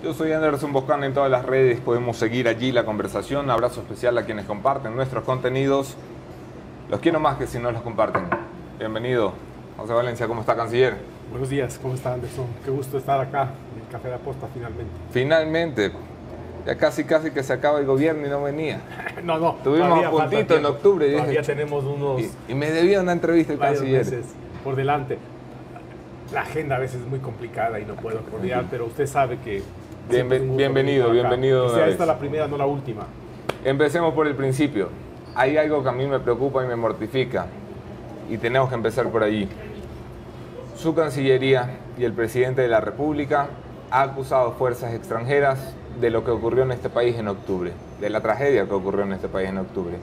Yo soy Anderson Boscán en todas las redes, podemos seguir allí la conversación. Abrazo especial a quienes comparten nuestros contenidos. Los quiero más que si no los comparten. Bienvenido. José Valencia, ¿cómo está, canciller? Buenos días, ¿cómo está, Anderson? Qué gusto estar acá en el Café de Aposta finalmente. Finalmente. Ya casi que se acaba el gobierno y no venía. No. Tuvimos a puntito en octubre. Todavía tenemos unos... Y me debía una entrevista el canciller. meses por delante. La agenda a veces es muy complicada y no puedo coordinar, pero usted sabe que... Bienvenido. Sea esta la primera, no la última. Empecemos por el principio. Hay algo que a mí me preocupa y me mortifica. Y tenemos que empezar por allí. Su Cancillería y el Presidente de la República ha acusado fuerzas extranjeras de lo que ocurrió en este país en octubre, de la tragedia que ocurrió en este país en octubre.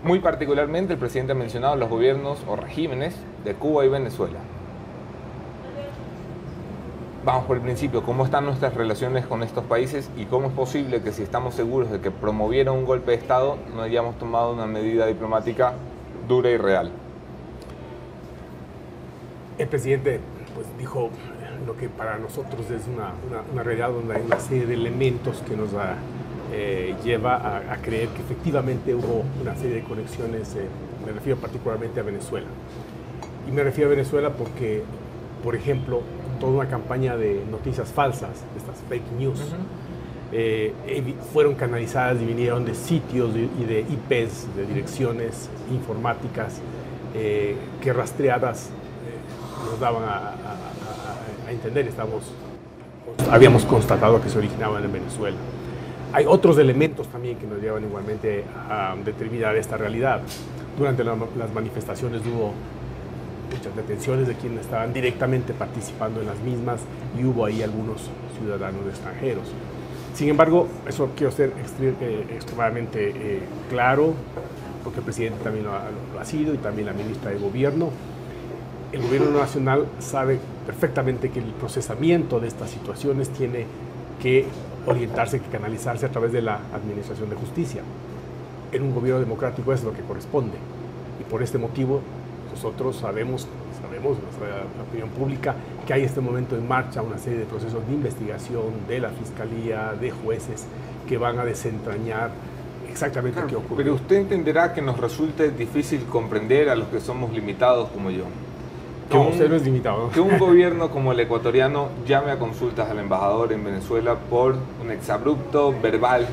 Muy particularmente, el presidente ha mencionado los gobiernos o regímenes de Cuba y Venezuela. Vamos por el principio, ¿cómo están nuestras relaciones con estos países y cómo es posible que si estamos seguros de que promovieron un golpe de Estado no hayamos tomado una medida diplomática dura y real? El presidente pues dijo lo que para nosotros es una realidad donde hay una serie de elementos que nos lleva a creer que efectivamente hubo una serie de conexiones, me refiero particularmente a Venezuela. Y me refiero a Venezuela porque, por ejemplo, toda una campaña de noticias falsas, estas fake news, fueron canalizadas y vinieron de sitios y de IPs, de direcciones informáticas, que rastreadas nos daban a entender, habíamos constatado que se originaban en Venezuela. Hay otros elementos también que nos llevan igualmente a determinar esta realidad. Durante las manifestaciones hubo muchas detenciones de quienes estaban directamente participando en las mismas y hubo ahí algunos ciudadanos extranjeros. Sin embargo, eso quiero ser extremadamente claro, porque el presidente también lo ha sido y también la ministra de Gobierno. El gobierno nacional sabe perfectamente que el procesamiento de estas situaciones tiene que orientarse, que canalizarse a través de la administración de justicia. En un gobierno democrático es lo que corresponde. Y por este motivo nosotros sabemos, nuestra opinión pública, que hay en este momento en marcha una serie de procesos de investigación de la Fiscalía, de jueces, que van a desentrañar exactamente qué ocurrió. Pero usted entenderá que nos resulte difícil comprender a los que somos limitados como yo. Usted no es limitado, ¿no? Que un gobierno como el ecuatoriano llame a consultas al embajador en Venezuela por un exabrupto verbal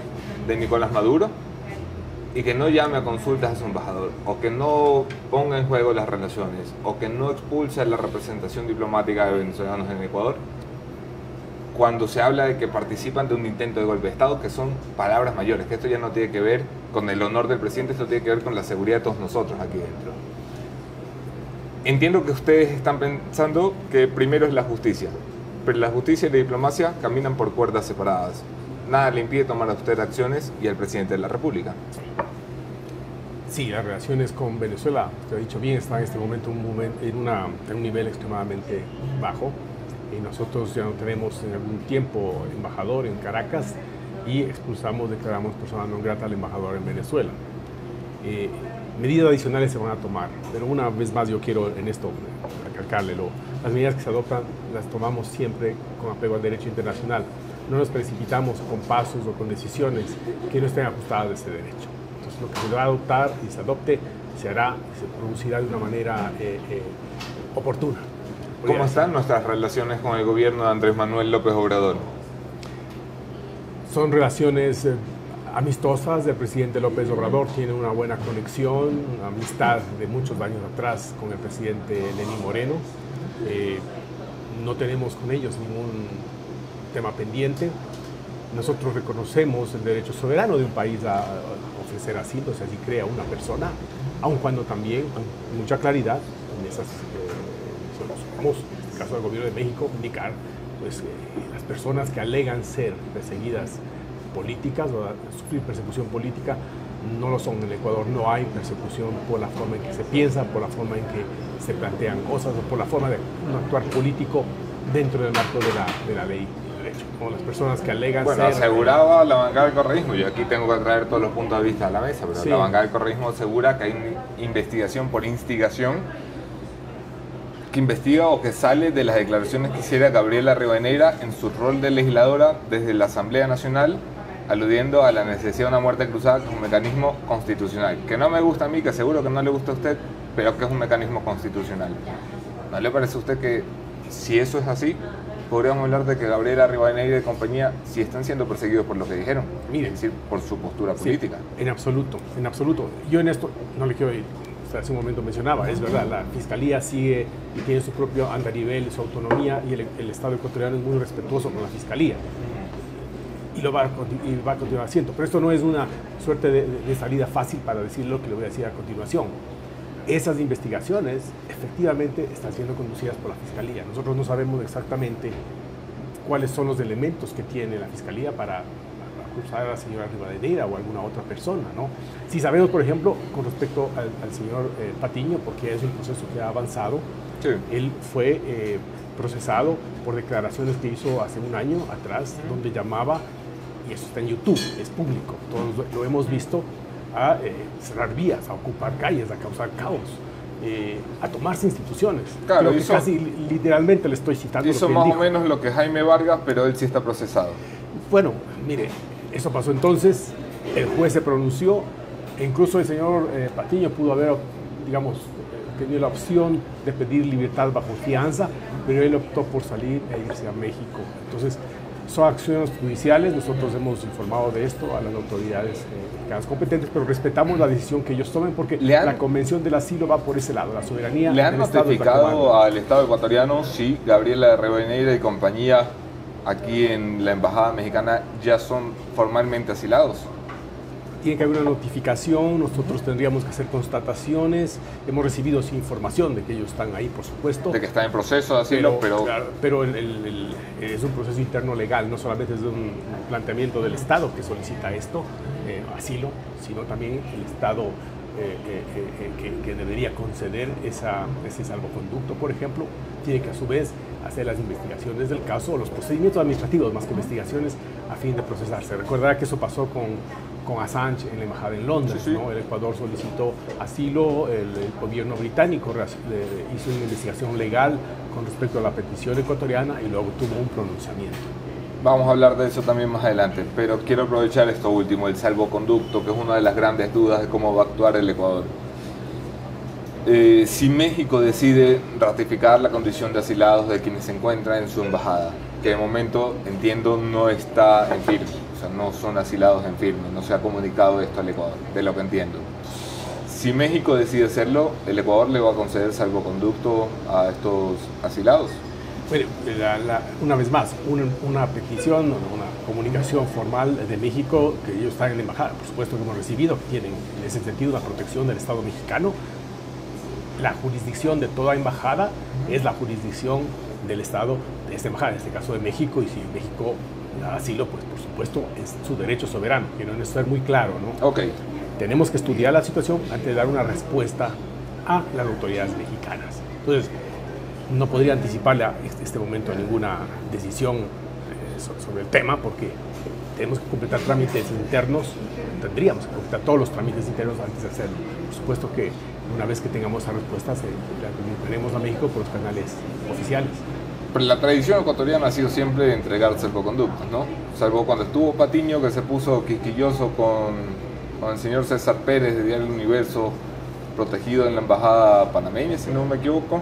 de Nicolás Maduro y que no llame a consultas a su embajador, o que no ponga en juego las relaciones, o que no expulse a la representación diplomática de venezolanos en Ecuador, cuando se habla de que participan de un intento de golpe de Estado, que son palabras mayores, que esto ya no tiene que ver con el honor del presidente, esto tiene que ver con la seguridad de todos nosotros aquí dentro. Entiendo que ustedes están pensando que primero es la justicia, pero la justicia y la diplomacia caminan por cuerdas separadas. Nada le impide tomar a usted acciones y al presidente de la República. Sí, las relaciones con Venezuela, usted ha dicho bien, están en este momento en un nivel extremadamente bajo. Y nosotros ya no tenemos en algún tiempo embajador en Caracas y declaramos persona non grata al embajador en Venezuela. Medidas adicionales se van a tomar, pero una vez más yo quiero en esto recalcarle, las medidas que se adoptan las tomamos siempre con apego al derecho internacional. No nos precipitamos con pasos o con decisiones que no estén ajustadas a ese derecho. Entonces lo que se va a adoptar y se adopte se producirá de una manera oportuna. ¿Cómo están nuestras relaciones con el gobierno de Andrés Manuel López Obrador? Son relaciones amistosas. El presidente López Obrador tiene una buena conexión, una amistad de muchos años atrás con el presidente Lenín Moreno. No tenemos con ellos ningún tema pendiente. Nosotros reconocemos el derecho soberano de un país a ofrecer asilo, si así crea una persona, aun cuando también, con mucha claridad, en esas en el caso del gobierno de México, indicar pues, las personas que alegan ser perseguidas políticas o sufrir persecución política no lo son. En el Ecuador no hay persecución por la forma en que se piensa, por la forma en que se plantean cosas o por la forma de actuar político dentro del marco de la ley y derecho. Como las personas que alegan ser... Bueno, aseguraba la bancada del correísmo, yo aquí tengo que traer todos los puntos de vista a la mesa, pero sí, la bancada del correísmo asegura que hay una investigación por instigación que investiga o que sale de las declaraciones que hiciera Gabriela Rivadeneira en su rol de legisladora desde la Asamblea Nacional, aludiendo a la necesidad de una muerte cruzada como un mecanismo constitucional, que no me gusta a mí, que seguro que no le gusta a usted, pero que es un mecanismo constitucional. ¿No le parece a usted que si eso es así, podríamos hablar de que Gabriela Rivadeneira y compañía sí están siendo perseguidos por lo que dijeron? Miren, es decir, por su postura política. En absoluto, en absoluto. Yo en esto no le quiero ir. O sea, hace un momento mencionaba, es verdad, la Fiscalía sigue y tiene su propio andarivel, su autonomía, y el Estado ecuatoriano es muy respetuoso con la Fiscalía. Y va a continuar haciendo. Pero esto no es una suerte de salida fácil para decir lo que le voy a decir a continuación. Esas investigaciones efectivamente están siendo conducidas por la Fiscalía. Nosotros no sabemos exactamente cuáles son los elementos que tiene la Fiscalía para acusar a la señora Rivadeneira o a alguna otra persona, ¿no? Sí sabemos, por ejemplo, con respecto al señor Patiño, porque es un proceso que ha avanzado. Sí. Él fue procesado por declaraciones que hizo hace un año atrás, donde llamaba, y eso está en YouTube, es público, todos lo hemos visto, a cerrar vías, a ocupar calles, a causar caos, a tomarse instituciones. Claro, que casi literalmente le estoy citando. Hizo más o menos lo que Jaime Vargas, pero él sí está procesado. Bueno, mire, eso pasó entonces, el juez se pronunció, e incluso el señor Patiño pudo haber, digamos, tenido la opción de pedir libertad bajo fianza, pero él optó por salir e irse a México. Entonces, son acciones judiciales, nosotros hemos informado de esto a las autoridades competentes, pero respetamos la decisión que ellos tomen, porque la Convención del Asilo va por ese lado, la soberanía. ¿Le han notificado al Estado ecuatoriano si Gabriela Rivadeneira y compañía aquí en la Embajada Mexicana ya son formalmente asilados? Tiene que haber una notificación, nosotros tendríamos que hacer constataciones, hemos recibido información de que ellos están ahí, por supuesto. De que están en proceso de asilo, pero... Claro, pero es un proceso interno legal, no solamente es un planteamiento del Estado que solicita esto, asilo, sino también el Estado que debería conceder ese salvoconducto, por ejemplo, tiene que a su vez hacer las investigaciones del caso, o los procedimientos administrativos más que investigaciones, a fin de procesarse. Recordará que eso pasó con Assange en la embajada en Londres, sí, sí. ¿No? El Ecuador solicitó asilo, el gobierno británico hizo una investigación legal con respecto a la petición ecuatoriana y luego tuvo un pronunciamiento. Vamos a hablar de eso también más adelante, pero quiero aprovechar esto último, el salvoconducto, que es una de las grandes dudas de cómo va a actuar el Ecuador. Si México decide ratificar la condición de asilados de quienes se encuentran en su embajada, que de momento entiendo no está en firme, o sea, no son asilados en firme, no se ha comunicado esto al Ecuador, de lo que entiendo. Si México decide hacerlo, ¿el Ecuador le va a conceder salvoconducto a estos asilados? Bueno, una vez más, una petición, una comunicación formal de México, que ellos están en la embajada, por supuesto que hemos recibido, que tienen en ese sentido una protección del Estado mexicano. La jurisdicción de toda embajada es la jurisdicción del Estado de esta embajada, en este caso de México, y si México da asilo, pues por supuesto es su derecho soberano, que no debe ser muy claro, ¿no? Okay. Tenemos que estudiar la situación antes de dar una respuesta a las autoridades mexicanas. Entonces, no podría anticiparle a este momento ninguna decisión sobre el tema, porque tenemos que completar trámites internos, tendríamos que completar todos los trámites internos antes de hacerlo. Por supuesto que una vez que tengamos esa respuesta, la comunicaremos a México por los canales oficiales. Pero la tradición ecuatoriana ha sido siempre entregar salvoconductos, ¿no? Salvo cuando estuvo Patiño, que se puso quisquilloso con el señor César Pérez de Diario Universo, protegido en la embajada panameña, si no me equivoco.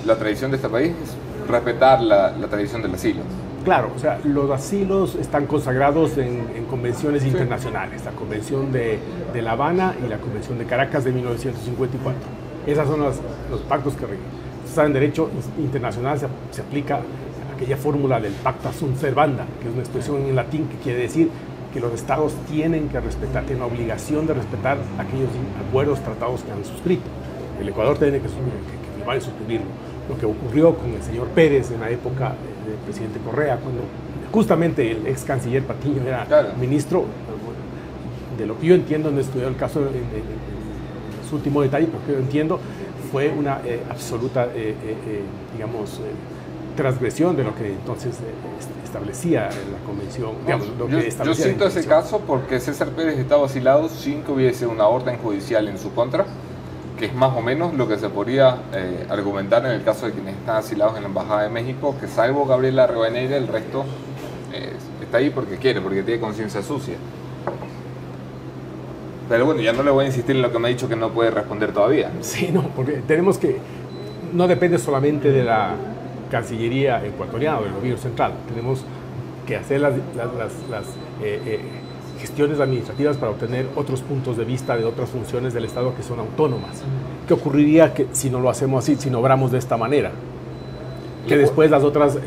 La tradición de este país es respetar la tradición del asilo. Claro, o sea, los asilos están consagrados en convenciones internacionales, la Convención de La Habana y la Convención de Caracas de 1954. Esos son los pactos que rigen. En derecho internacional se aplica aquella fórmula del pacta sunt servanda, que es una expresión en latín que quiere decir que los estados tienen que respetar, tienen la obligación de respetar aquellos acuerdos, tratados que han suscrito. El Ecuador tiene que firmar y suscribirlo. Lo que ocurrió con el señor Pérez en la época del presidente Correa, cuando justamente el ex canciller Patiño era ministro, de lo que yo entiendo, no he estudiado el caso en su último detalle, pero que yo entiendo, fue una absoluta, digamos, transgresión de lo que entonces establecía la convención. Digamos, yo siento ese caso porque César Pérez estaba asilado sin que hubiese una orden judicial en su contra, que es más o menos lo que se podría argumentar en el caso de quienes están asilados en la Embajada de México, que salvo Gabriela Rivadeneira, el resto está ahí porque quiere, porque tiene conciencia sucia. Pero bueno, ya no le voy a insistir en lo que me ha dicho que no puede responder todavía. Sí, no, porque tenemos que, no depende solamente de la Cancillería ecuatoriana o del gobierno central, tenemos que hacer las gestiones administrativas para obtener otros puntos de vista de otras funciones del Estado que son autónomas. ¿Qué ocurriría si no lo hacemos así, si no obramos de esta manera? Que después las otras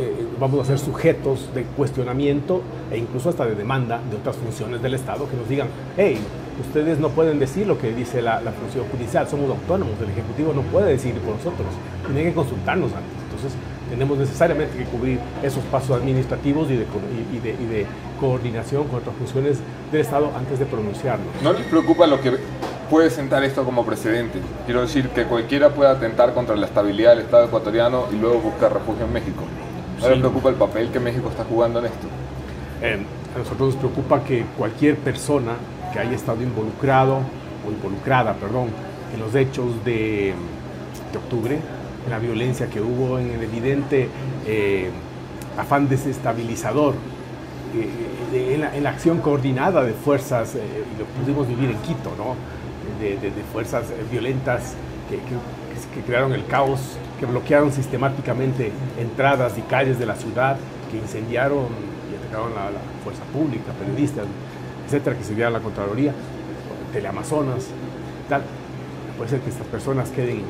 vamos a ser sujetos de cuestionamiento e incluso hasta de demanda de otras funciones del Estado que nos digan, hey, ustedes no pueden decir lo que dice la función judicial, somos autónomos, el Ejecutivo no puede decidir por nosotros, tienen que consultarnos antes. Entonces tenemos necesariamente que cubrir esos pasos administrativos y de coordinación con otras funciones del Estado antes de pronunciarnos. ¿No les preocupa lo que puede sentar esto como precedente? Quiero decir, que cualquiera pueda atentar contra la estabilidad del Estado ecuatoriano y luego buscar refugio en México. ¿No les preocupa el papel que México está jugando en esto? A nosotros nos preocupa que cualquier persona que haya estado involucrada en los hechos de octubre, en la violencia que hubo, en el evidente afán desestabilizador, en la acción coordinada de fuerzas, y lo pudimos vivir en Quito, ¿no? de fuerzas violentas que crearon el caos, que bloquearon sistemáticamente entradas y calles de la ciudad, que incendiaron y atacaron a la fuerza pública, periodistas, etcétera, que sirvieron a la Contraloría, Teleamazonas, tal. Puede ser que estas personas queden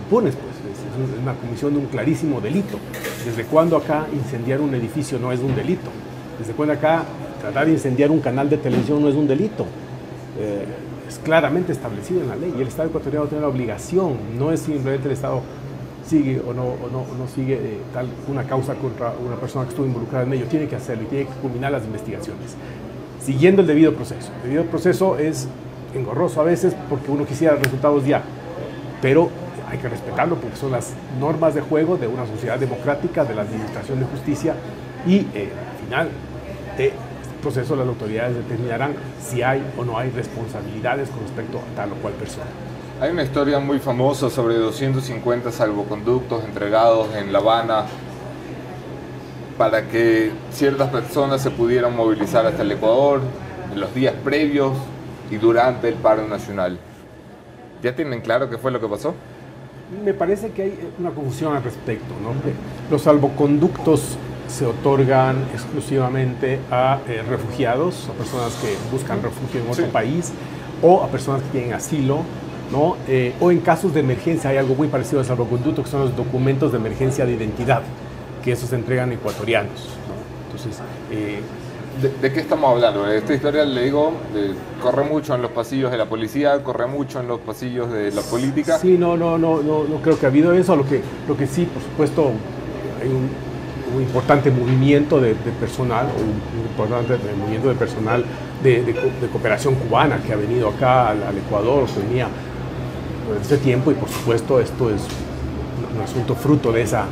impunes, pues es una comisión de un clarísimo delito. ¿Desde cuándo acá incendiar un edificio no es un delito? ¿Desde cuándo acá tratar de incendiar un canal de televisión no es un delito? Es claramente establecido en la ley y el Estado ecuatoriano tiene la obligación, no es simplemente el Estado sigue o no sigue una causa contra una persona que estuvo involucrada en ello, tiene que hacerlo y tiene que culminar las investigaciones, siguiendo el debido proceso. El debido proceso es engorroso a veces porque uno quisiera resultados ya, pero hay que respetarlo porque son las normas de juego de una sociedad democrática, de la administración de justicia y al final de este proceso las autoridades determinarán si hay o no hay responsabilidades con respecto a tal o cual persona. Hay una historia muy famosa sobre 250 salvoconductos entregados en La Habana para que ciertas personas se pudieran movilizar hasta el Ecuador en los días previos y durante el paro nacional. ¿Ya tienen claro qué fue lo que pasó? Me parece que hay una confusión al respecto, ¿no? Los salvoconductos se otorgan exclusivamente a refugiados, a personas que buscan refugio en otro país o a personas que tienen asilo, ¿no? O en casos de emergencia hay algo muy parecido al salvoconducto, que son los documentos de emergencia de identidad, que esos se entregan ecuatorianos, ¿no? Entonces, ¿De qué estamos hablando? Esta historia, le digo, corre mucho en los pasillos de la policía, corre mucho en los pasillos de la política. Sí, no creo que ha habido eso. Lo que sí, por supuesto, hay un importante movimiento de personal, movimiento de personal de cooperación cubana que ha venido acá al Ecuador, que venía desde ese tiempo, y por supuesto esto es un asunto fruto de esa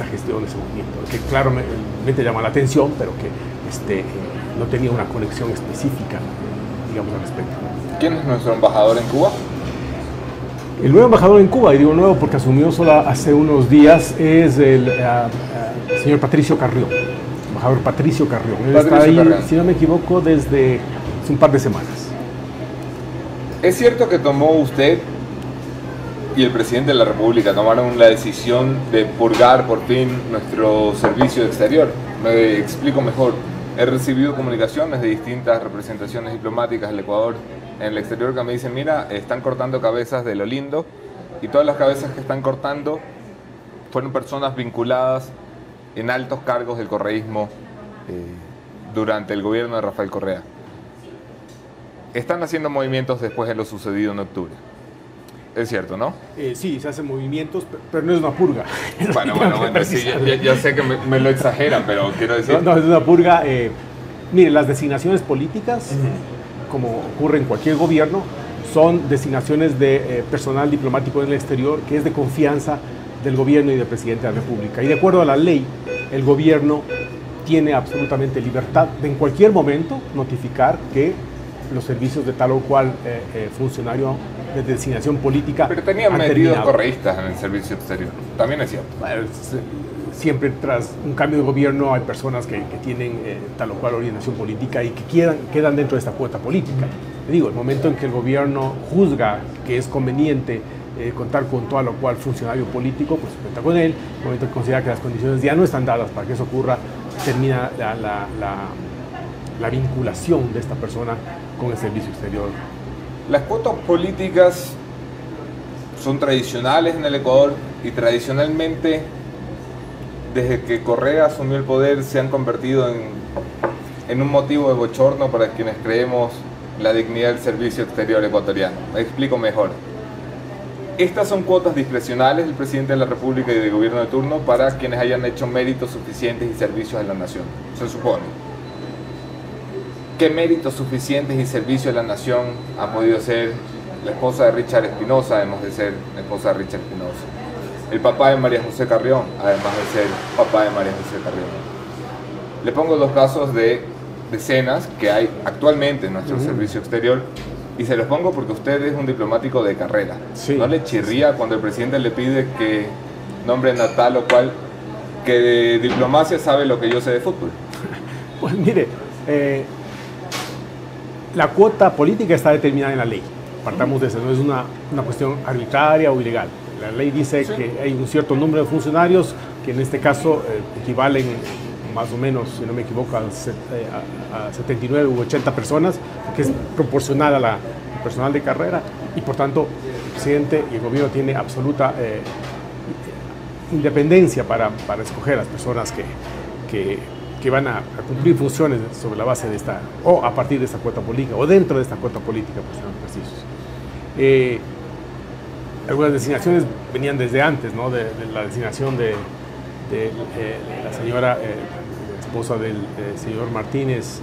gestión, de ese movimiento, que claramente llama la atención, pero que no tenía una conexión específica, digamos, al respecto. ¿Quién es nuestro embajador en Cuba? El nuevo embajador en Cuba, y digo nuevo porque asumió solo hace unos días, es el señor Patricio Carrión, embajador Patricio Carrión. Él está ahí, si no me equivoco, desde hace un par de semanas. ¿Es cierto que tomó usted y el presidente de la República tomaron la decisión de purgar por fin nuestro servicio exterior? Me explico mejor. He recibido comunicaciones de distintas representaciones diplomáticas del Ecuador en el exterior que me dicen, mira, están cortando cabezas de lo lindo, y todas las cabezas que están cortando fueron personas vinculadas en altos cargos del correísmo durante el gobierno de Rafael Correa. Están haciendo movimientos después de lo sucedido en octubre. Es cierto, ¿no? Sí, se hacen movimientos, pero no es una purga. Bueno, sí, ya sé que me lo exageran, pero quiero decir... No, es una purga. Mire, las designaciones políticas, como ocurre en cualquier gobierno, son designaciones de personal diplomático en el exterior que es de confianza del gobierno y del presidente de la República. Y de acuerdo a la ley, el gobierno tiene absolutamente libertad de en cualquier momento notificar que los servicios de tal o cual funcionario de designación política. Pero tenían medidos correístas en el servicio exterior, también es cierto. Bueno, siempre tras un cambio de gobierno hay personas que tienen tal o cual orientación política y que quedan dentro de esta cuota política. Digo, el momento en que el gobierno juzga que es conveniente contar con tal o cual funcionario político, pues cuenta con él. El momento en que considera que las condiciones ya no están dadas para que eso ocurra, termina la vinculación de esta persona con el servicio exterior. Las cuotas políticas son tradicionales en el Ecuador y tradicionalmente, desde que Correa asumió el poder, se han convertido en un motivo de bochorno para quienes creemos la dignidad del servicio exterior ecuatoriano. Me explico mejor. Estas son cuotas discrecionales del presidente de la República y del gobierno de turno para quienes hayan hecho méritos suficientes y servicios a la nación, se supone. ¿Qué méritos suficientes y servicios a la nación ha podido hacer la esposa de Richard Espinosa, además de ser la esposa de Richard Espinosa? El papá de María José Carrión, además de ser papá de María José Carrión. Le pongo dos casos de decenas que hay actualmente en nuestro servicio exterior y se los pongo porque usted es un diplomático de carrera. Sí. ¿No le chirría cuando el presidente le pide que nombren a tal o cual que de diplomacia sabe lo que yo sé de fútbol? Pues mire, la cuota política está determinada en la ley. Partamos de eso, no es una cuestión arbitraria o ilegal. La ley dice que hay un cierto número de funcionarios que en este caso equivalen más o menos, si no me equivoco, a 79 u 80 personas, que es proporcional al personal de carrera y por tanto el presidente y el gobierno tiene absoluta independencia para escoger a las personas que van a cumplir funciones sobre la base de esta, o a partir de esta cuota política, o dentro de esta cuota política, por ser precisos. Algunas designaciones venían desde antes, ¿no? de la designación de la señora esposa del señor Martínez.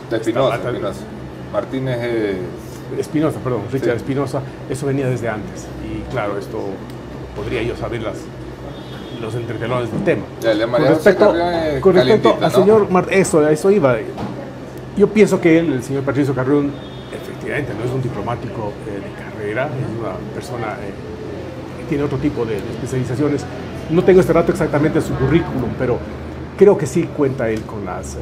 De Espinosa. Martínez Espinosa, perdón, Richard Espinosa. Eso venía desde antes. Y claro, esto podría yo saber los entretelones del tema. Con respecto al señor eso iba. Yo pienso que el señor Patricio Carrión efectivamente no es un diplomático de carrera, es una persona que tiene otro tipo de especializaciones. No tengo este dato exactamente en su currículum, pero creo que sí cuenta él con los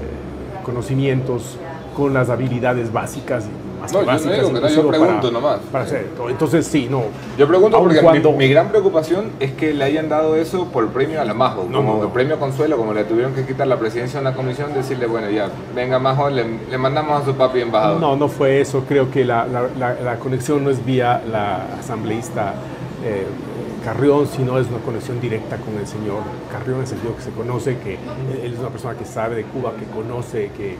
conocimientos, con las habilidades básicas. Más no, que básicas, yo no digo que no, yo pregunto nomás. Para hacer esto. Entonces sí, no. Yo pregunto porque mi gran preocupación es que le hayan dado eso por premio a la Majo, como el premio Consuelo, como le tuvieron que quitar la presidencia de una comisión, decirle, bueno, ya, venga Majo, le mandamos a su papi embajador. No fue eso. Creo que la conexión no es vía la asambleísta Carrión, sino es una conexión directa con el señor Carrión, en el sentido que se conoce, que él es una persona que sabe de Cuba, que conoce, que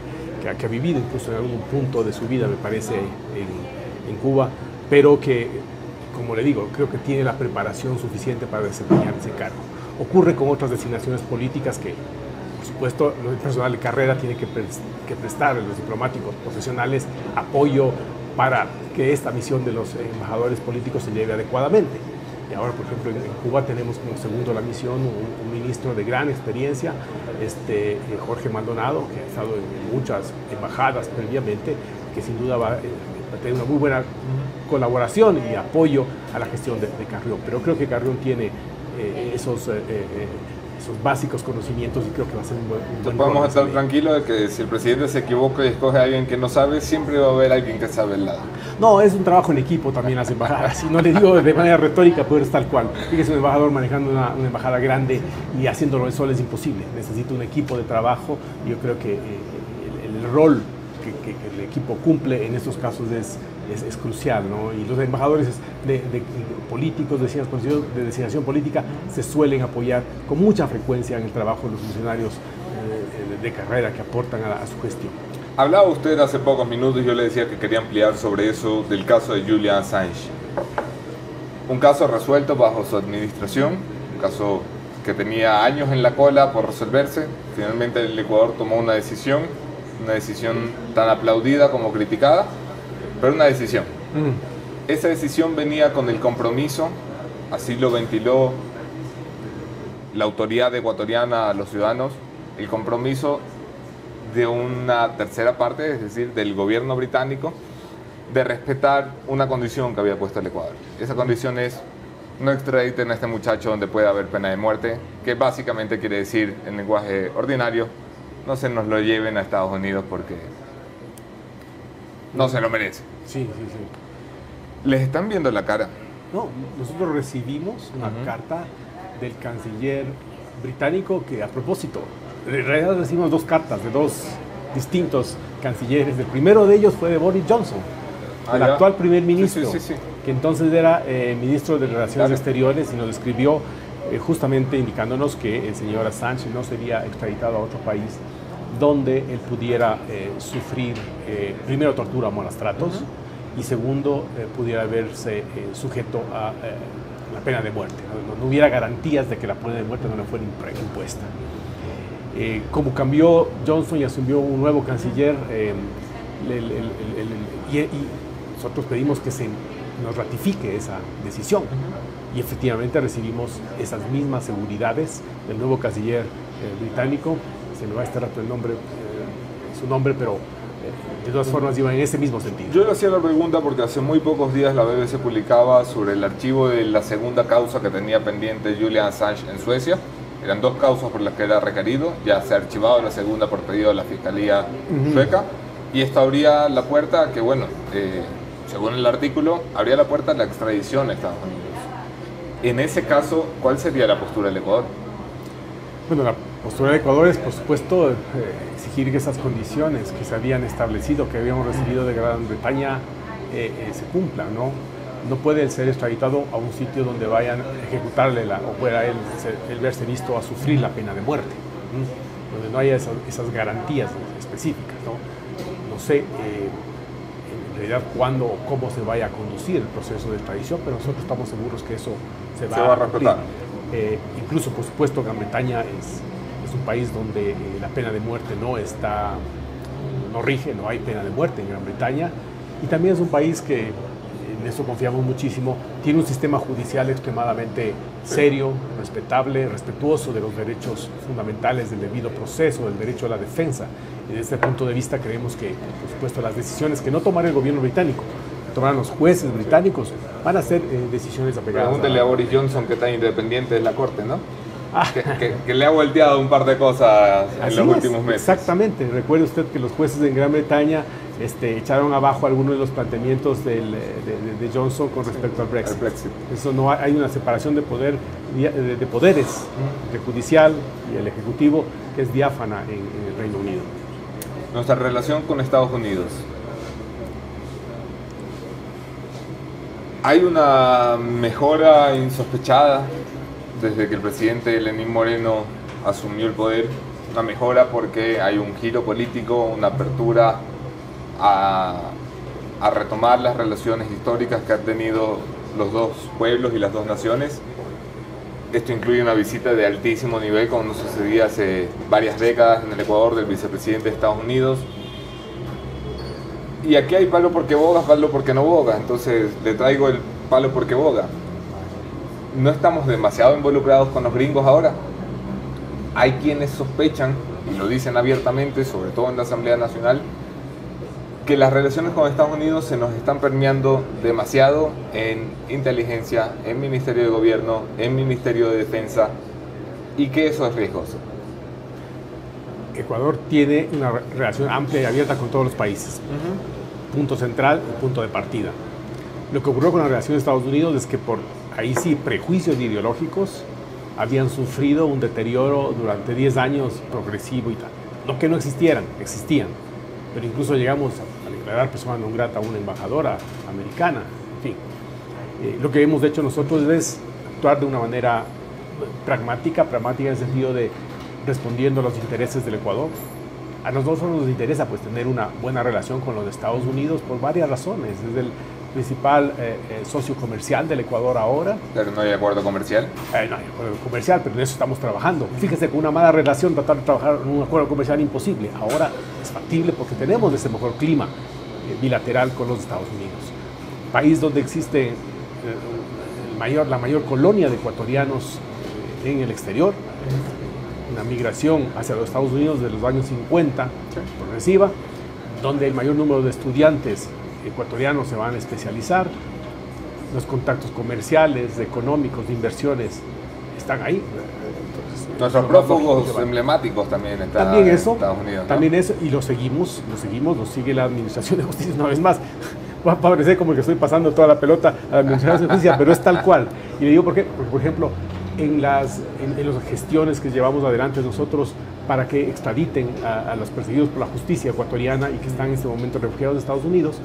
ha vivido incluso en algún punto de su vida, me parece, en Cuba, pero que, como le digo, creo que tiene la preparación suficiente para desempeñar ese cargo. Ocurre con otras designaciones políticas que, por supuesto, el personal de carrera tiene que prestar a los diplomáticos profesionales apoyo para que esta misión de los embajadores políticos se lleve adecuadamente. Y ahora, por ejemplo, en Cuba tenemos como segundo la misión un ministro de gran experiencia, Jorge Maldonado, que ha estado en muchas embajadas previamente, que sin duda va a tener una muy buena colaboración y apoyo a la gestión de Carrión. Pero creo que Carrión tiene esos básicos conocimientos y creo que va a ser un buen podemos estar tranquilos de que si el presidente se equivoca y escoge a alguien que no sabe, siempre va a haber alguien que sabe el lado. No, es un trabajo en equipo también las embajadas, y no le digo de manera retórica, pero es tal cual. Fíjese, un embajador manejando una embajada grande y haciéndolo solo es imposible. Necesita un equipo de trabajo y yo creo que el rol que el equipo cumple en estos casos es crucial, ¿no? Y los embajadores políticos de designación política se suelen apoyar con mucha frecuencia en el trabajo de los funcionarios de carrera que aportan a su gestión. Hablaba usted hace pocos minutos y yo le decía que quería ampliar sobre eso del caso de Julian Assange. Un caso resuelto bajo su administración, un caso que tenía años en la cola por resolverse. Finalmente el Ecuador tomó una decisión tan aplaudida como criticada, pero una decisión. Esa decisión venía con el compromiso, así lo ventiló la autoridad ecuatoriana a los ciudadanos, el compromiso de una tercera parte, es decir, del gobierno británico, de respetar una condición que había puesto el Ecuador. Esa condición es: no extraditen a este muchacho donde pueda haber pena de muerte, que básicamente quiere decir, en lenguaje ordinario, no se nos lo lleven a Estados Unidos porque no se lo merece. Sí, sí, sí. Les están viendo la cara. No, nosotros recibimos una carta del canciller británico que, a propósito, en realidad recibimos dos cartas de dos distintos cancilleres. El primero de ellos fue de Boris Johnson, el actual primer ministro, que entonces era ministro de Relaciones Exteriores, y nos escribió justamente indicándonos que el señor Assange no sería extraditado a otro país donde él pudiera sufrir primero tortura o malos tratos, y segundo pudiera verse sujeto a la pena de muerte. No hubiera garantías de que la pena de muerte no le fuera impuesta. Como cambió Johnson y asumió un nuevo canciller, y nosotros pedimos que se nos ratifique esa decisión. Y efectivamente recibimos esas mismas seguridades del nuevo canciller británico. Se me va este rato el nombre, su nombre, pero de todas formas iba en ese mismo sentido. Yo le hacía la pregunta porque hace muy pocos días la BBC publicaba sobre el archivo de la segunda causa que tenía pendiente Julian Assange en Suecia. Eran dos causas por las que era requerido, ya se ha archivado la segunda por pedido de la Fiscalía sueca, y esto abría la puerta a que, bueno, según el artículo, abría la puerta a la extradición a Estados Unidos. En ese caso, ¿cuál sería la postura del Ecuador? Bueno, la postura del Ecuador es, por supuesto, exigir que esas condiciones que se habían establecido, que habíamos recibido de Gran Bretaña, se cumplan, ¿no? No puede él ser extraditado a un sitio donde vayan a ejecutarle o pueda él verse visto a sufrir la pena de muerte, donde no haya esas garantías específicas, ¿no? No sé en realidad cuándo o cómo se vaya a conducir el proceso de extradición, pero nosotros estamos seguros que eso se va a respetar. Incluso, por supuesto, Gran Bretaña es un país donde la pena de muerte no rige, no hay pena de muerte en Gran Bretaña, y también es un país que, en eso confiamos muchísimo, tiene un sistema judicial extremadamente serio, respetable, respetuoso de los derechos fundamentales del debido proceso, del derecho a la defensa. Y desde este punto de vista creemos que, por supuesto, las decisiones que no tomará el gobierno británico, que tomarán los jueces británicos, van a ser decisiones apegadas. Pregúntele a Boris Johnson qué tan independiente es la Corte, ¿no? Que le ha volteado un par de cosas en los últimos meses. Exactamente. Recuerde usted que los jueces en Gran Bretaña echaron abajo algunos de los planteamientos de Johnson con respecto al Brexit. Eso no hay una separación de poderes, el judicial y el ejecutivo, que es diáfana en el Reino Unido. Nuestra relación con Estados Unidos. Hay una mejora insospechada desde que el presidente Lenín Moreno asumió el poder, una mejora porque hay un giro político, una apertura a retomar las relaciones históricas que han tenido los dos pueblos y las dos naciones. Esto incluye una visita de altísimo nivel, como no sucedía hace varias décadas en el Ecuador, del vicepresidente de Estados Unidos. Y aquí hay palo porque boga, palo porque no boga. Entonces le traigo el palo porque boga. No estamos demasiado involucrados con los gringos ahora. Hay quienes sospechan, y lo dicen abiertamente, sobre todo en la Asamblea Nacional, que las relaciones con Estados Unidos se nos están permeando demasiado en inteligencia, en Ministerio de Gobierno, en Ministerio de Defensa, y que eso es riesgoso. Ecuador tiene una relación amplia y abierta con todos los países. Punto central y punto de partida. Lo que ocurrió con la relación de Estados Unidos es que por ahí sí prejuicios ideológicos habían sufrido un deterioro durante 10 años progresivo y tal. No que no existieran, existían. Pero incluso llegamos a declarar persona non grata a una embajadora americana. En fin, lo que hemos hecho nosotros es actuar de una manera pragmática en el sentido de respondiendo a los intereses del Ecuador. A nosotros nos interesa pues tener una buena relación con los Estados Unidos por varias razones. Es el principal socio comercial del Ecuador ahora. Pero no hay acuerdo comercial. No hay acuerdo comercial, pero en eso estamos trabajando. Fíjese, con una mala relación tratar de trabajar en un acuerdo comercial imposible. Ahora es factible porque tenemos ese mejor clima bilateral con los Estados Unidos. País donde existe la mayor colonia de ecuatorianos en el exterior. una migración hacia los Estados Unidos de los años 50, progresiva, donde el mayor número de estudiantes ecuatorianos se van a especializar, los contactos comerciales, económicos, de inversiones están ahí. Entonces, nuestros prófugos emblemáticos también están en Estados Unidos, ¿no? También eso, y lo sigue la Administración de Justicia una vez más. Va a parecer como que estoy pasando toda la pelota a la Administración de Justicia, pero es tal cual. Y le digo por qué, porque por ejemplo, en las gestiones que llevamos adelante nosotros para que extraditen a los perseguidos por la justicia ecuatoriana y que están en este momento refugiados en Estados Unidos,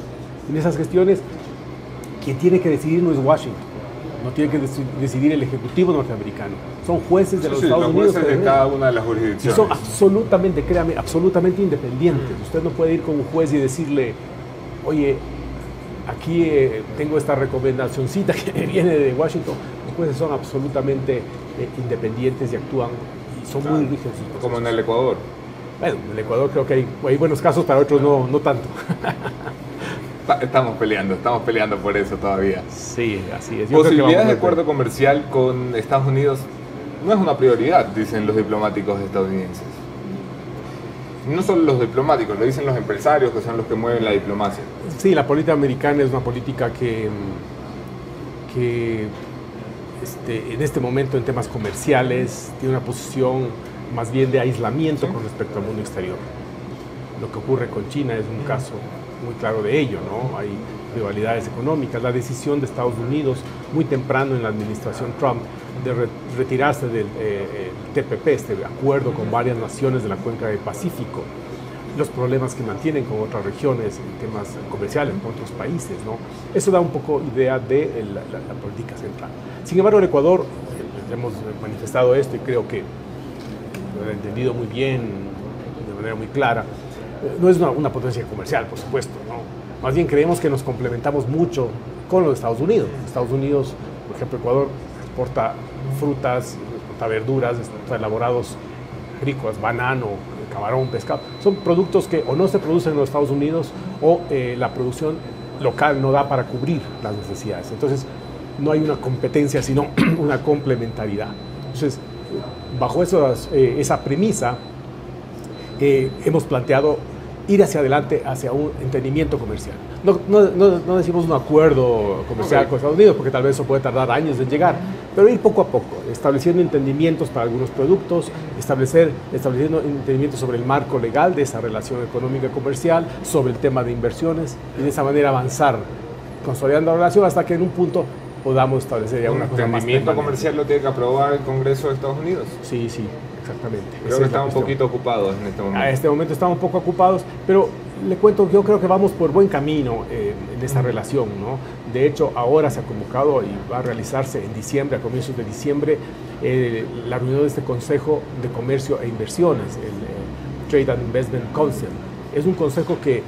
en esas gestiones, quien tiene que decidir no es Washington, no tiene que decidir el Ejecutivo norteamericano, son jueces de los Estados Unidos. Jueces de cada una de las jurisdicciones. Y son absolutamente, créame, absolutamente independientes. Usted no puede ir con un juez y decirle, oye, aquí tengo esta recomendacioncita que viene de Washington. Los jueces son absolutamente independientes y actúan, y son muy rígidos. Como en el Ecuador. Bueno, en el Ecuador creo que hay buenos casos, para otros no tanto. Estamos peleando por eso todavía. Sí, así es. Posibilidades de acuerdo comercial con Estados Unidos no es una prioridad, dicen los diplomáticos estadounidenses. No solo los diplomáticos, lo dicen los empresarios, que son los que mueven la diplomacia. Sí, la política americana es una política que en este momento en temas comerciales tiene una posición más bien de aislamiento con respecto al mundo exterior. Lo que ocurre con China es un caso muy claro de ello, ¿no? Hay rivalidades económicas. La decisión de Estados Unidos muy temprano en la administración Trump de retirarse del TPP, este acuerdo con varias naciones de la cuenca del Pacífico, los problemas que mantienen con otras regiones en temas comerciales, con otros países, ¿no? Eso da un poco idea de la política central. Sin embargo, el Ecuador, hemos manifestado esto y creo que lo he entendido muy bien, de manera muy clara, no es una potencia comercial, por supuesto, ¿no? Más bien creemos que nos complementamos mucho con los Estados Unidos. Estados Unidos, por ejemplo, Ecuador exporta frutas, exporta verduras, exporta elaborados agrícolas, banano, camarón, pescado. Son productos que o no se producen en los Estados Unidos o la producción local no da para cubrir las necesidades. Entonces, no hay una competencia, sino una complementariedad. Entonces, bajo esa premisa, hemos planteado ir hacia adelante hacia un entendimiento comercial. No decimos un acuerdo comercial con Estados Unidos, porque tal vez eso puede tardar años en llegar, pero ir poco a poco, estableciendo entendimientos para algunos productos, estableciendo entendimientos sobre el marco legal de esa relación económica comercial, sobre el tema de inversiones, y de esa manera avanzar, consolidando la relación hasta que en un punto podamos establecer ya una cosa más. ¿El entendimiento comercial lo tiene que aprobar el Congreso de Estados Unidos? Sí, exactamente. Creo que estamos un poquito ocupados en este momento. A este momento estamos un poco ocupados, pero le cuento, yo creo que vamos por buen camino en esa relación, ¿no? De hecho, ahora se ha convocado y va a realizarse en diciembre, a comienzos de diciembre, la reunión de este Consejo de Comercio e Inversiones, el Trade and Investment Council. Es un consejo que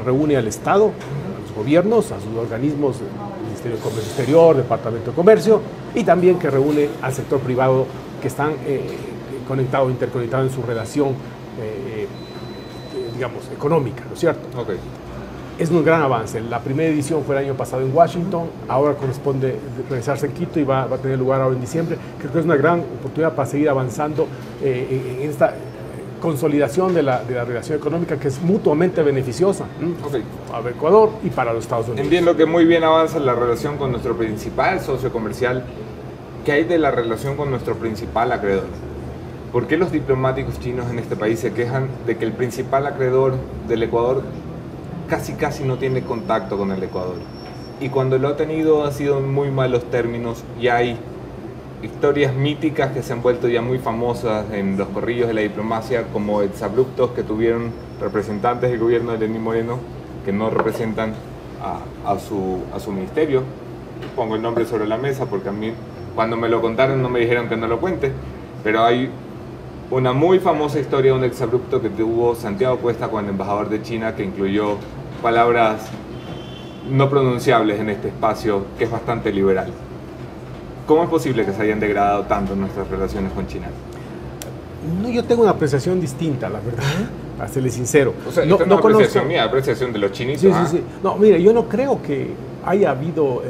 reúne al Estado, a los gobiernos, a sus organismos, Ministerio de Comercio Exterior, Departamento de Comercio, y también que reúne al sector privado que están interconectados en su relación, digamos, económica, ¿no es cierto? Okay. Es un gran avance. La primera edición fue el año pasado en Washington, ahora corresponde realizarse en Quito y va a tener lugar ahora en diciembre. Creo que es una gran oportunidad para seguir avanzando en esta consolidación de la relación económica, que es mutuamente beneficiosa para Ecuador y para los Estados Unidos. Entiendo que muy bien avanza la relación con nuestro principal socio comercial. ¿Qué hay de la relación con nuestro principal acreedor? ¿Por qué los diplomáticos chinos en este país se quejan de que el principal acreedor del Ecuador casi no tiene contacto con el Ecuador? Y cuando lo ha tenido ha sido en muy malos términos, y hay historias míticas que se han vuelto ya muy famosas en los corrillos de la diplomacia, como exabruptos que tuvieron representantes del gobierno de Lenín Moreno que no representan a su ministerio. Pongo el nombre sobre la mesa porque a mí, cuando me lo contaron, no me dijeron que no lo cuente, pero hay una muy famosa historia de un exabrupto que tuvo Santiago Cuesta con el embajador de China, que incluyó palabras no pronunciables en este espacio, que es bastante liberal. ¿Cómo es posible que se hayan degradado tanto nuestras relaciones con China? No, yo tengo una apreciación distinta, la verdad, para serle sincero. O sea, no apreciación mía, apreciación de los chinitos. Sí. No, mire, yo no creo que haya habido...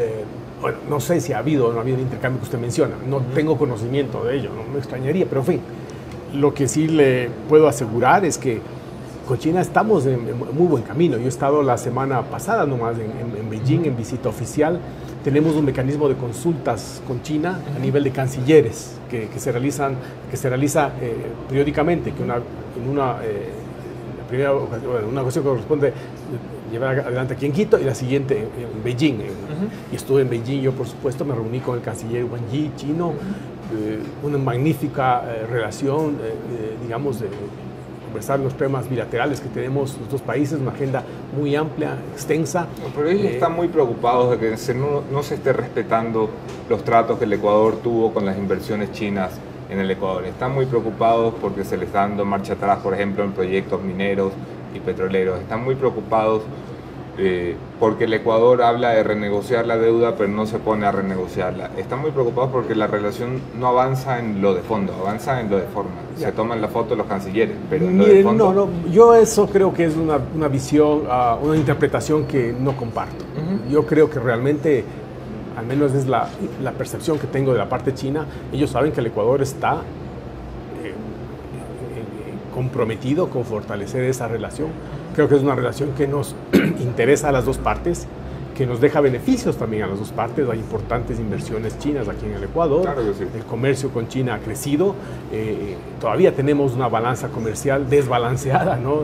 bueno, no sé si ha habido o no ha habido el intercambio que usted menciona. No tengo conocimiento de ello, no me extrañaría, pero en fin. Lo que sí le puedo asegurar es que con China estamos en muy buen camino. Yo he estado la semana pasada nomás en Beijing en visita oficial. Tenemos un mecanismo de consultas con China a nivel de cancilleres que se realiza periódicamente, que una ocasión que corresponde llevar adelante aquí en Quito y la siguiente en Beijing. Y estuve en Beijing, yo por supuesto me reuní con el canciller Wang Yi chino, una magnífica relación, digamos, de conversar los temas bilaterales que tenemos los dos países, una agenda muy amplia, extensa. Pero ellos están muy preocupados de que no se esté respetando los tratos que el Ecuador tuvo con las inversiones chinas en el Ecuador. Están muy preocupados porque se les está dando marcha atrás, por ejemplo, en proyectos mineros y petroleros. Están muy preocupados porque el Ecuador habla de renegociar la deuda, pero no se pone a renegociarla. Están muy preocupados porque la relación no avanza en lo de fondo, avanza en lo de forma. Ya. Se toman la foto los cancilleres, pero en lo de fondo... No, yo eso creo que es una visión, una interpretación que no comparto. Yo creo que realmente, al menos es la percepción que tengo de la parte china, ellos saben que el Ecuador está comprometido con fortalecer esa relación. Creo que es una relación que nos interesa a las dos partes, que nos deja beneficios también a las dos partes. Hay importantes inversiones chinas aquí en el Ecuador. Claro que sí. El comercio con China ha crecido. Todavía tenemos una balanza comercial desbalanceada, ¿no?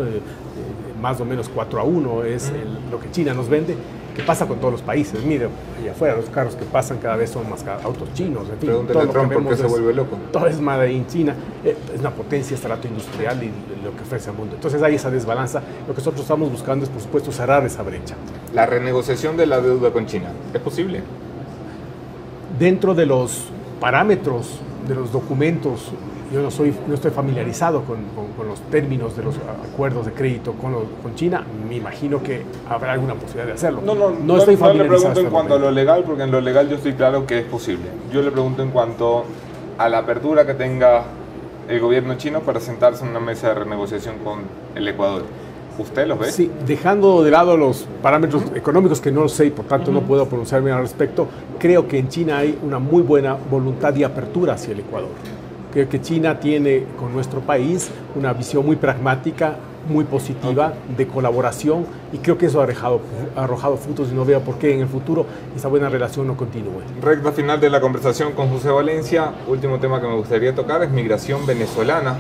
Más o menos 4-1 es lo que China nos vende. ¿Qué pasa con todos los países? Mire, allá afuera los carros que pasan cada vez son más autos chinos. En fin, pregúntale a Trump por qué se vuelve loco. Todo es made in China. Es una potencia, este rato industrial y lo que ofrece al mundo. Entonces hay esa desbalanza. Lo que nosotros estamos buscando es, por supuesto, cerrar esa brecha. La renegociación de la deuda con China, ¿es posible? Dentro de los parámetros de los documentos, yo no estoy familiarizado con los términos de los acuerdos de crédito con China. Me imagino que habrá alguna posibilidad de hacerlo. No estoy familiarizado. No le pregunto en cuanto a lo legal, porque en lo legal yo estoy claro que es posible. Yo le pregunto en cuanto a la apertura que tenga el gobierno chino para sentarse en una mesa de renegociación con el Ecuador. ¿Usted los ve? Sí, dejando de lado los parámetros económicos que no los sé y por tanto no puedo pronunciarme al respecto, creo que en China hay una muy buena voluntad y apertura hacia el Ecuador. Creo que China tiene con nuestro país una visión muy pragmática, muy positiva, de colaboración, y creo que eso ha arrojado frutos y no veo por qué en el futuro esa buena relación no continúe. Recta final de la conversación con José Valencia. Último tema que me gustaría tocar es migración venezolana,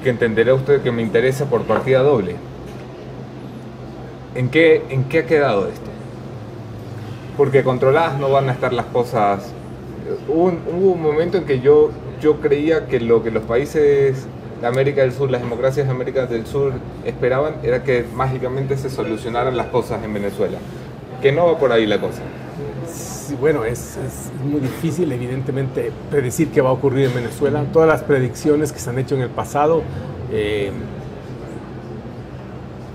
que entenderá usted que me interesa por partida doble. ¿En qué ha quedado esto? Porque controladas no van a estar las cosas. Hubo un momento en que yo creía que lo que los países de América del Sur, las democracias de América del Sur esperaban era que mágicamente se solucionaran las cosas en Venezuela. Que no va por ahí la cosa. Sí, bueno, es muy difícil evidentemente predecir qué va a ocurrir en Venezuela. Todas las predicciones que se han hecho en el pasado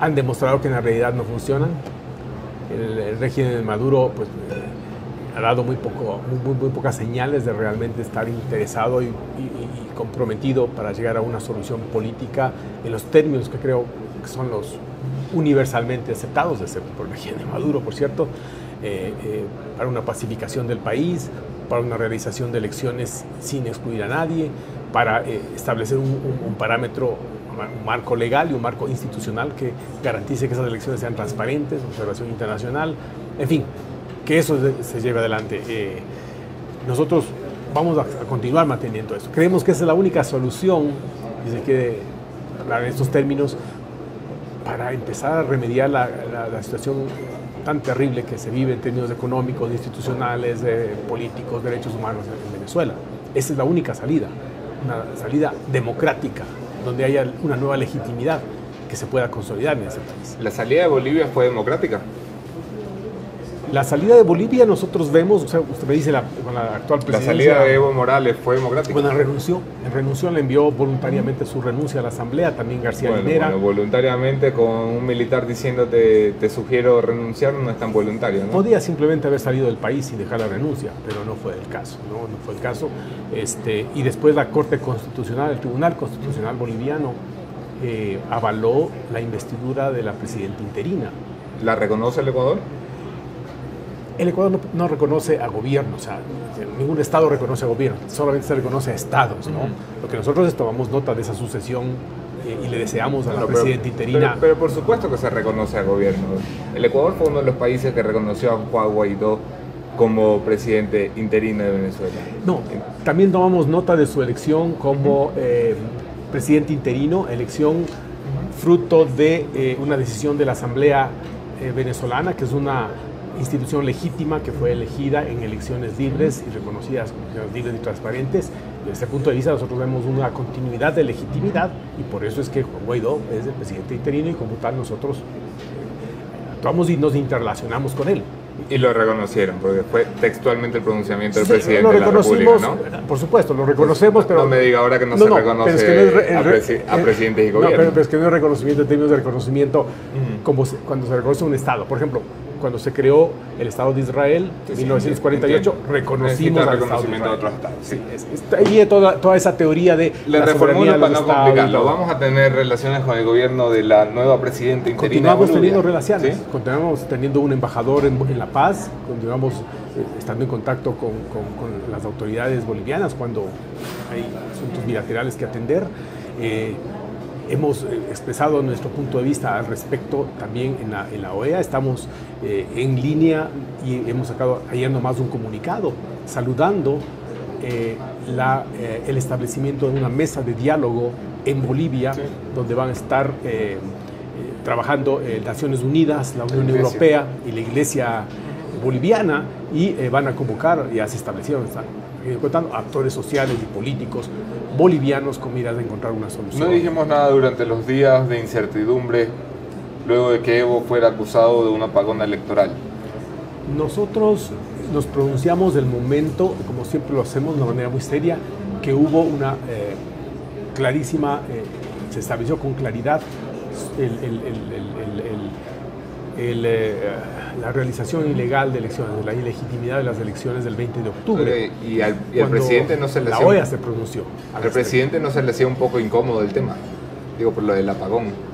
han demostrado que en la realidad no funcionan. El régimen de Maduro pues, ha dado muy pocas señales de realmente estar interesado y comprometido para llegar a una solución política en los términos que creo que son los universalmente aceptados, excepto por el régimen de Maduro, por cierto, para una pacificación del país, para una realización de elecciones sin excluir a nadie, para establecer un parámetro, un marco legal y un marco institucional que garantice que esas elecciones sean transparentes, observación internacional, en fin, que eso se lleve adelante. Nosotros vamos a continuar manteniendo eso. Creemos que esa es la única solución, y se quiere hablar en estos términos, para empezar a remediar la situación tan terrible que se vive en términos económicos, institucionales, políticos, derechos humanos en Venezuela. Esa es la única salida, una salida democrática, donde haya una nueva legitimidad que se pueda consolidar en ese país. ¿La salida de Bolivia fue democrática? La salida de Bolivia nosotros vemos, o sea, usted me dice con la actual presidencia... ¿La salida de Evo Morales fue democrática? Bueno, renunció, le envió voluntariamente su renuncia a la Asamblea, también García Linera. Bueno, voluntariamente con un militar diciéndote te sugiero renunciar no es tan voluntario, ¿no? Podía simplemente haber salido del país sin dejar la renuncia, pero no fue el caso, no fue el caso. Y después la Corte Constitucional, el Tribunal Constitucional Boliviano, avaló la investidura de la presidenta interina. ¿La reconoce el Ecuador? El Ecuador no reconoce a gobierno, o sea, ningún Estado reconoce a gobierno, solamente se reconoce a Estados, ¿no? Lo que nosotros tomamos nota de esa sucesión y le deseamos a la presidenta interina. Pero por supuesto que se reconoce a gobierno. El Ecuador fue uno de los países que reconoció a Juan Guaidó como presidente interino de Venezuela. No, también tomamos nota de su elección como presidente interino, elección fruto de una decisión de la Asamblea venezolana, que es una institución legítima que fue elegida en elecciones libres y reconocidas como elecciones libres y transparentes. Desde ese punto de vista nosotros vemos una continuidad de legitimidad y por eso es que Juan Guaidó es el presidente interino y como tal nosotros actuamos y nos interrelacionamos con él. Y lo reconocieron, porque fue textualmente el pronunciamiento del presidente de la República, ¿no? Por supuesto, lo reconocemos, pero... No me diga ahora que no se reconoce a presidentes y gobiernos. Pero es que no es reconocimiento en términos de reconocimiento como cuando se reconoce un Estado. Por ejemplo, cuando se creó el Estado de Israel en 1948, reconocimos al Estado de Israel. De otros estados. Sí, ahí toda esa teoría de la reformulo para no complicarlo. Vamos a tener relaciones con el gobierno de la nueva presidenta interina. Continuamos teniendo relaciones, ¿sí? Continuamos teniendo un embajador en La Paz, continuamos estando en contacto con las autoridades bolivianas cuando hay asuntos bilaterales que atender. Hemos expresado nuestro punto de vista al respecto también en la OEA. Estamos en línea y hemos sacado ayer nomás un comunicado saludando el establecimiento de una mesa de diálogo en Bolivia, sí, donde van a estar trabajando Naciones Unidas, la Unión Europea y la Iglesia boliviana y van a convocar, ya se establecieron, están contando actores sociales y políticos bolivianos con miras de encontrar una solución. No dijimos nada durante los días de incertidumbre luego de que Evo fuera acusado de un apagón electoral. Nosotros nos pronunciamos del momento, como siempre lo hacemos de una manera muy seria, que hubo una clarísima, se estableció con claridad la realización ilegal de elecciones, de la ilegitimidad de las elecciones del 20 de octubre. Y al presidente no se le hacía... La OEA se pronunció. Al presidente no se le hacía un poco incómodo el tema, digo, por lo del apagón.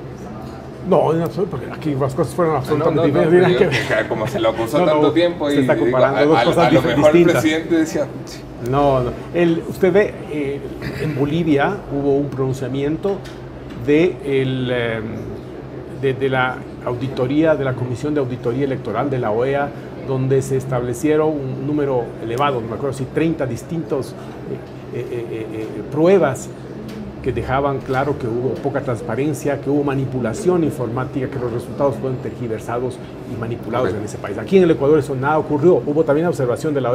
No, en absoluto, porque aquí las cosas fueron absolutamente diferentes. Como se lo acusó tanto tiempo se y está comparando dos cosas a lo mejor distintas. El presidente decía... No. Usted ve, en Bolivia hubo un pronunciamiento de la auditoría, de la Comisión de Auditoría Electoral de la OEA, donde se establecieron un número elevado, no me acuerdo si 30 distintos pruebas que dejaban claro que hubo poca transparencia, que hubo manipulación informática, que los resultados fueron tergiversados y manipulados en ese país. Aquí en el Ecuador eso nada ocurrió. Hubo también observación de la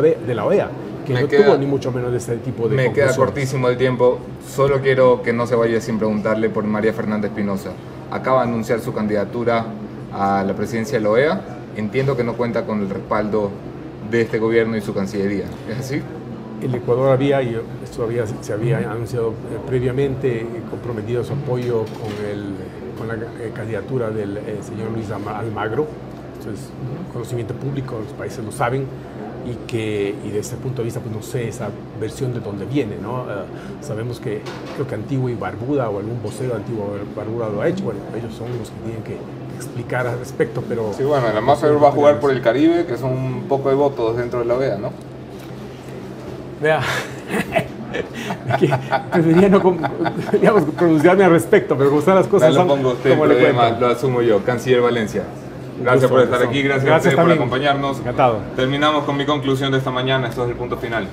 OEA, que no tuvo ni mucho menos de ese tipo de conclusiones. Me queda cortísimo el tiempo. Solo quiero que no se vaya sin preguntarle por María Fernanda Espinosa. Acaba de anunciar su candidatura a la presidencia de la OEA. Entiendo que no cuenta con el respaldo de este gobierno y su Cancillería. ¿Es así? El Ecuador se había anunciado previamente, comprometido su apoyo con la candidatura del señor Luis Almagro. Entonces, conocimiento público, los países lo saben, y desde ese punto de vista, pues no sé esa versión de dónde viene, ¿no? Sabemos que creo que Antigua y Barbuda o algún vocero de Antigua y Barbuda lo ha hecho. Bueno, ellos son los que tienen que explicar al respecto, pero... Sí, bueno, la más peor va a jugar por el Caribe, que son un poco de votos dentro de la OEA, ¿no? Vea, preferiría no pronunciarme al respecto, pero como están las cosas, no lo pongo usted, como lo asumo yo. Canciller Valencia, gracias por estar aquí, gracias a ustedes por acompañarnos. Encantado. Terminamos con mi conclusión de esta mañana, esto es el punto final.